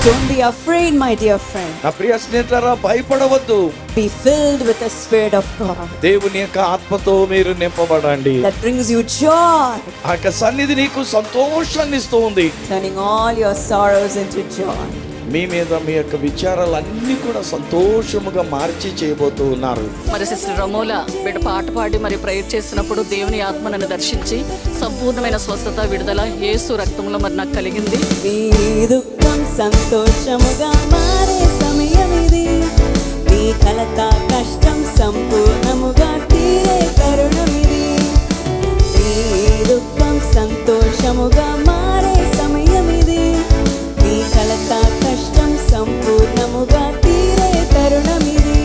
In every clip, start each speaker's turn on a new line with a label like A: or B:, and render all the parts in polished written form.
A: Don't be afraid, my dear friend.
B: నా ప్రియ స్నేహితులారా, భయపడవద్దు.
A: Be filled with the Spirit of God.
B: దేవుని యొక్క ఆత్మతో మీరు నింపబడండి.
A: That brings you joy.
B: ఆ యొక్క సన్నిధి నీకు సంతోషాన్ని ఇస్తూ ఉంది.
A: Turning all your sorrows into joy.
B: మీ మీద మీ యొక్క విచారాలన్నీ కూడా సంతోషముగా మార్చి చేయబోతూ ఉన్నారు.
C: మరి సిస్టర్ రమోలా బిడ్డ పాట పాడి మరి ప్రేయర్ చేసినప్పుడు దేవుని ఆత్మ నన్ను దర్శించి సంపూర్ణమైన స్వస్థత విడుదల యేసు రక్తంలో మరి నాకు కలిగింది.
A: మీ దుఃఖం సంతోషముగా మారే సమయం ఇది. మీ కలత కష్టం సంపూర్ణముగా తీరే తరుణం ఇది. మీ దుఃఖం సంతోషముగా మారే సమయం ఇది. మీ కలత కష్టం సంపూర్ణముగా తీరే తరుణం ఇది.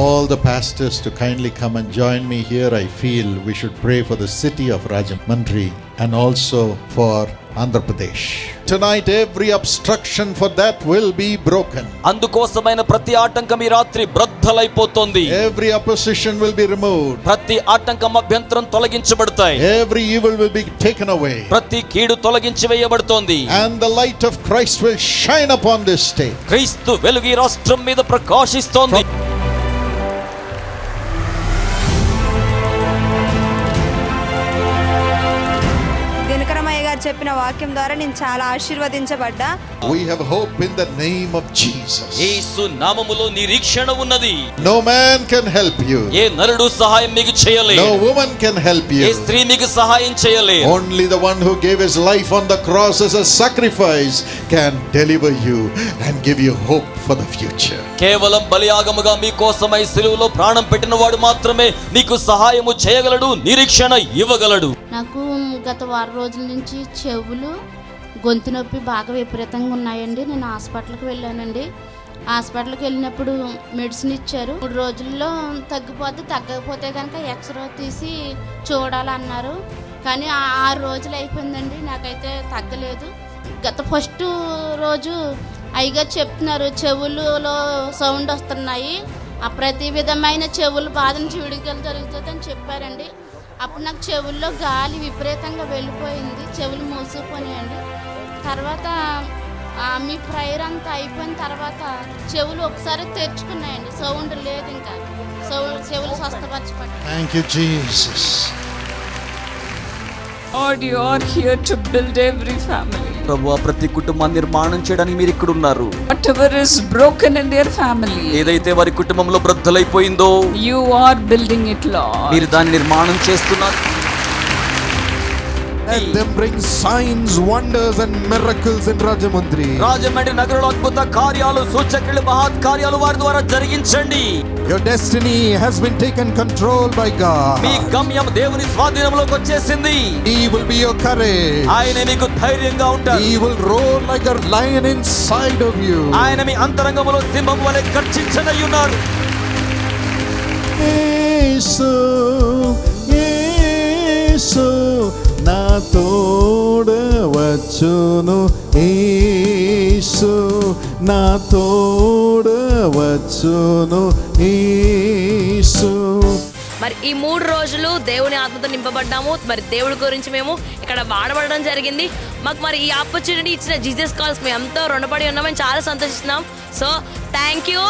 D: All the pastors to kindly come and join me here. I feel we should pray for the city of Rajahmundry and also for Andhra Pradesh. Tonight every obstruction for that will be broken.
E: అందుకోసమైన ప్రతి ఆటంకం ఈ రాత్రి బ్రద్దలైపోతుంది.
D: Every opposition will be removed.
E: ప్రతి ఆటంకం అభ్యంతరం తొలగించబడతాయి.
D: Every evil will be taken away.
E: ప్రతి కీడు తొలగించి వేయబడుతోంది.
D: And the light of Christ will shine upon this state.
E: క్రీస్తు వెలుగు ఈ రాష్ట్రం మీద ప్రకాశిస్తోంది.
F: చెప్పిన వాక్యం ద్వారా నేను చాలా ఆశీర్వదించబడ్డా.
D: We have hope in the name of Jesus.
E: యేసు నామములో నిరీక్షణ ఉన్నది.
D: No man can help you.
E: ఏ నరుడు సహాయం మీకు చేయలేడు.
D: No woman can help you.
E: ఏ స్త్రీ మీకు సహాయం చేయలేదు.
D: Only the one who gave his life on the cross as a sacrifice can deliver you and give you hope for the future.
E: కేవలం బలియాగముగా మీ కోసమై సిలువలో ప్రాణం పెట్టిన వాడు మాత్రమే నీకు సహాయము చేయగలడు, నిరీక్షణ ఇవ్వగలడు.
G: నాకు గత వారం రోజుల నుంచి చెవులు గొంతు నొప్పి బాగా విపరీతంగా ఉన్నాయండి. నేను హాస్పిటల్కి వెళ్ళానండి. హాస్పిటల్కి వెళ్ళినప్పుడు మెడిసిన్ ఇచ్చారు. 3 రోజుల్లో తగ్గకపోతే కనుక ఎక్స్రే తీసి చూడాలన్నారు. కానీ 6 రోజులు అయిపోయిందండి, నాకైతే తగ్గలేదు. గత ఫస్ట్ రోజు అయ్యగారు చెప్తున్నారు చెవులలో సౌండ్ వస్తున్నాయి, ఆ ప్రతి విధమైన చెవుల బాధ నుంచి విడుదల జరుగుతుందని చెప్పారండి. అప్పుడు నాకు చెవుల్లో గాలి విపరీతంగా వెళ్ళిపోయింది, చెవులు మూసుకుపోయాయండి. తర్వాత మీ ప్రేయర్ అంతా అయిపోయిన తర్వాత చెవులు ఒకసారి తెరుచుకున్నాయండి, సౌండ్ లేదు, ఇంకా చెవులు స్వస్థపరచబడ్డాయి.
D: Thank you, Jesus.
H: Lord, you are here to build every family.
E: ప్రభువా, ప్రతి కుటుంబాన్ని నిర్మాణం చేయడానికి మీరు ఇక్కడ ఉన్నారు.
H: Whatever is broken in their family,
E: ఏదైతే వారి కుటుంబంలో బ్రద్దలైపోయిందో
H: you are building it, Lord.
E: మీరు దాన్ని నిర్మాణం చేస్తున్నారు.
I: Let them bring signs, wonders and miracles in Rajahmundry.
E: Rajahmundry నగరంలో అద్భుత కార్యాలు, సూచక్రియలు, మహత్ కార్యాలు వారి ద్వారా జరిగించండి.
I: Your destiny has been taken control by God.
E: మీ గమ్యం దేవుని స్వాధీనంలోకి వచ్చేసింది.
I: He will be your courage.
E: ఆయన మీకు ధైర్యంగా ఉంటారు.
I: He will roar like a lion inside of you.
E: ఆయన మీ అంతరంగంలో సింహం వలె గర్జించనయ్యున్నారు.
D: యేసు యేసు నా తోడు వచ్చును, యేసు నా తోడు వచ్చును, యేసు.
F: మరి ఈ 3 రోజులు దేవుని ఆత్మతో నింపబడ్డాము. మరి దేవుడి గురించి మేము ఇక్కడ వాడబడడం జరిగింది. మాకు మరి ఈ ఆపర్చునిటీ ఇచ్చిన జీసస్ కాల్స్ మేము ఎంతో రుణపడి ఉన్నామని చాలా సంతోషిస్తున్నాం. So thank you.